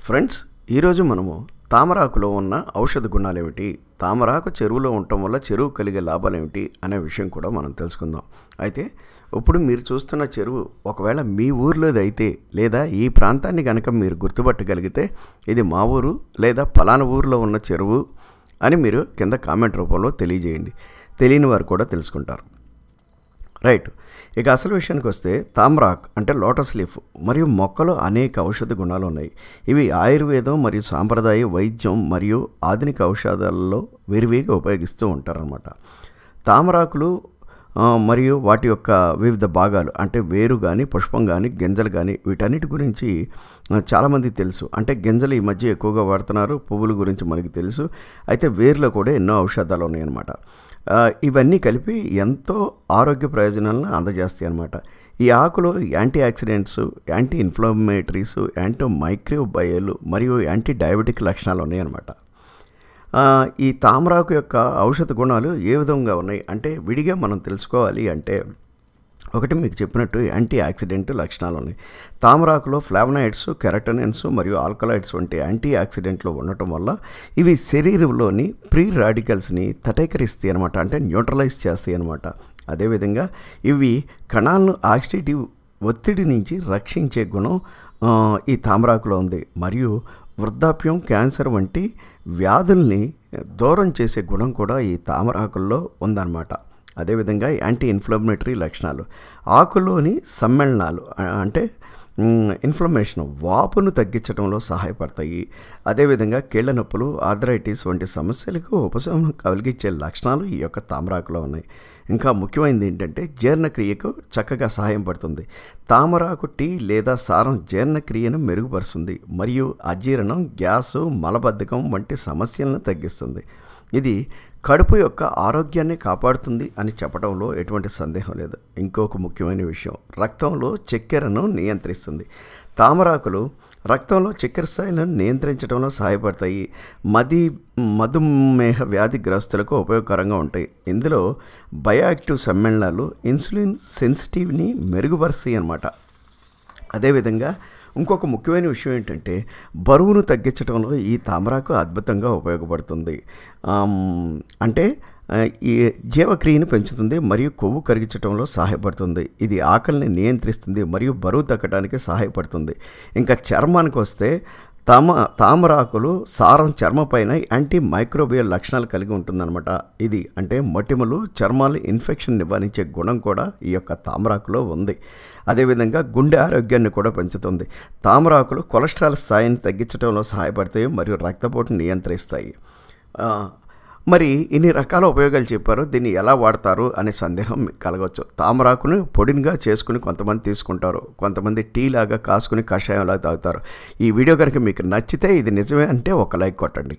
Friends, ఈరోజు మనము తామరాకులో ఉన్న ఔషధ గుణాలు ఏమిటి, తామరాకు చెరువులో ఉండటం వల్ల చెరువు కలిగే లాభాలు ఏమిటి అనే విషయం కూడా మనం తెలుసుకుందాం. అయితే ఇప్పుడు మీరు చూస్తున్న చెరువు ఒకవేళ మీ ఊర్లోది అయితే లేదా ఈ ప్రాంతాన్ని కనుక మీరు గుర్తుపట్టగలిగితే ఇది మా ఊరు లేదా పలానా ఊరిలో ఉన్న చెరువు అని మీరు కింద కామెంట్ రూపంలో తెలియజేయండి. తెలియని వారు కూడా తెలుసుకుంటారు. రైట్, ఇక అసలు విషయానికి వస్తే తామరాక్ అంటే లోటస్ లీఫ్ మరియు మొక్కలో అనేక ఔషధ గుణాలు ఉన్నాయి. ఇవి ఆయుర్వేదం మరియు సాంప్రదాయ వైద్యం మరియు ఆధునిక ఔషధాలలో విరివిగా ఉపయోగిస్తూ ఉంటారన్నమాట. తామరాకులు మరియు వాటి యొక్క వివిధ భాగాలు అంటే వేరు కానీ పుష్పం కానీ గింజలు కానీ వీటన్నిటి గురించి చాలామంది తెలుసు. అంటే గింజలు ఈ మధ్య ఎక్కువగా వాడుతున్నారు, పువ్వుల గురించి మనకి తెలుసు. అయితే వేరులో కూడా ఎన్నో ఔషధాలు ఉన్నాయన్నమాట. ఇవన్నీ కలిపి ఎంతో ఆరోగ్య ప్రయోజనాలను అందజేస్తాయి అన్నమాట. ఈ ఆకులో antioxidants, anti inflammatories, antimicrobial మరియు యాంటీ డయాబెటిక్ లక్షణాలు ఉన్నాయన్నమాట. ఈ తామరాకు యొక్క ఔషధ గుణాలు ఏ విధంగా ఉన్నాయి అంటే విడిగా మనం తెలుసుకోవాలి అంటే ఒకటి మీకు చెప్పినట్టు యాంటీ ఆక్సిడెంట్ లక్షణాలు ఉన్నాయి. తామరాకులో ఫ్లావనాయిడ్స్, కెరటనిన్స్ మరియు ఆల్కలాయిడ్స్ వంటి యాంటీ ఆక్సిడెంట్లు ఉండటం వల్ల ఇవి శరీరంలోని ప్రీ రాడికల్స్ని తటీకరిస్తాయి అనమాట, అంటే న్యూట్రలైజ్ చేస్తాయి అనమాట. అదేవిధంగా ఇవి కణాలను ఆక్సిడేటివ్ ఒత్తిడి నుంచి రక్షించే గుణం ఈ తామరాకులో ఉంది. మరియు వృద్ధాప్యం, క్యాన్సర్ వంటి వ్యాధుల్ని దూరం చేసే గుణం కూడా ఈ తామరాకుల్లో ఉందన్నమాట. అదేవిధంగా యాంటీ ఇన్ఫ్లమేటరీ లక్షణాలు, ఆకులోని సమ్మేళనాలు అంటే ఇన్ఫ్లమేషన్, వాపును తగ్గించడంలో సహాయపడతాయి. అదేవిధంగా కీళ్ళ నొప్పులు, ఆర్థరైటిస్ వంటి సమస్యలకు ఉపశమనం కలిగించే లక్షణాలు ఈ యొక్క తామరాకులో ఉన్నాయి. ఇంకా ముఖ్యమైనది ఏంటంటే జీర్ణక్రియకు చక్కగా సహాయం పడుతుంది. తామరాకు టీ లేదా సారం జీర్ణక్రియను మెరుగుపరుస్తుంది మరియు అజీర్ణం, గ్యాసు, మలబద్ధకం వంటి సమస్యలను తగ్గిస్తుంది. ఇది కడుపు యొక్క ఆరోగ్యాన్ని కాపాడుతుంది అని చెప్పడంలో ఎటువంటి సందేహం లేదు. ఇంకొక ముఖ్యమైన విషయం, రక్తంలో చక్కెరను నియంత్రిస్తుంది. తామరాకులు రక్తంలో చక్కెర స్థాయిలను నియంత్రించడంలో సహాయపడతాయి. మధుమేహ వ్యాధిగ్రస్తులకు ఉపయోగకరంగా ఉంటాయి. ఇందులో బయోయాక్టివ్ సమ్మేళనాలు ఇన్సులిన్ సెన్సిటివ్ని మెరుగుపరుస్తాయి అన్నమాట. అదేవిధంగా ఇంకొక ముఖ్యమైన విషయం ఏంటంటే బరువును తగ్గించడంలో ఈ తామరాకు అద్భుతంగా ఉపయోగపడుతుంది. అంటే ఈ జీవక్రియను పెంచుతుంది మరియు కొవ్వు కరిగించడంలో సహాయపడుతుంది. ఇది ఆకలిని నియంత్రిస్తుంది మరియు బరువు తగ్గడానికి సహాయపడుతుంది. ఇంకా చర్మానికి వస్తే తామరాకులు సారం చర్మపైన యాంటీ మైక్రోబియల్ లక్షణాలు కలిగి ఉంటుందన్నమాట. ఇది అంటే మొటిమలు, చర్మాలు ఇన్ఫెక్షన్ నివారించే గుణం కూడా ఈ యొక్క తామరాకులో ఉంది. అదేవిధంగా గుండె ఆరోగ్యాన్ని కూడా పెంచుతుంది. తామరాకులు కొలెస్ట్రాల్ స్థాయిని తగ్గించడంలో సహాయపడతాయి మరియు రక్తపోటును నియంత్రిస్తాయి. మరి ఇన్ని రకాల ఉపయోగాలు చెప్పారు, దీన్ని ఎలా వాడతారు అనే సందేహం మీకు కలగవచ్చు. తామరాకును పొడిగా చేసుకుని కొంతమంది తీసుకుంటారు, కొంతమంది టీ లాగా కాసుకుని కషాయంలాగా తాగుతారు. ఈ వీడియో కనుక మీకు నచ్చితే ఇది నిజమే అంటే ఒక లైక్ కొట్టండి.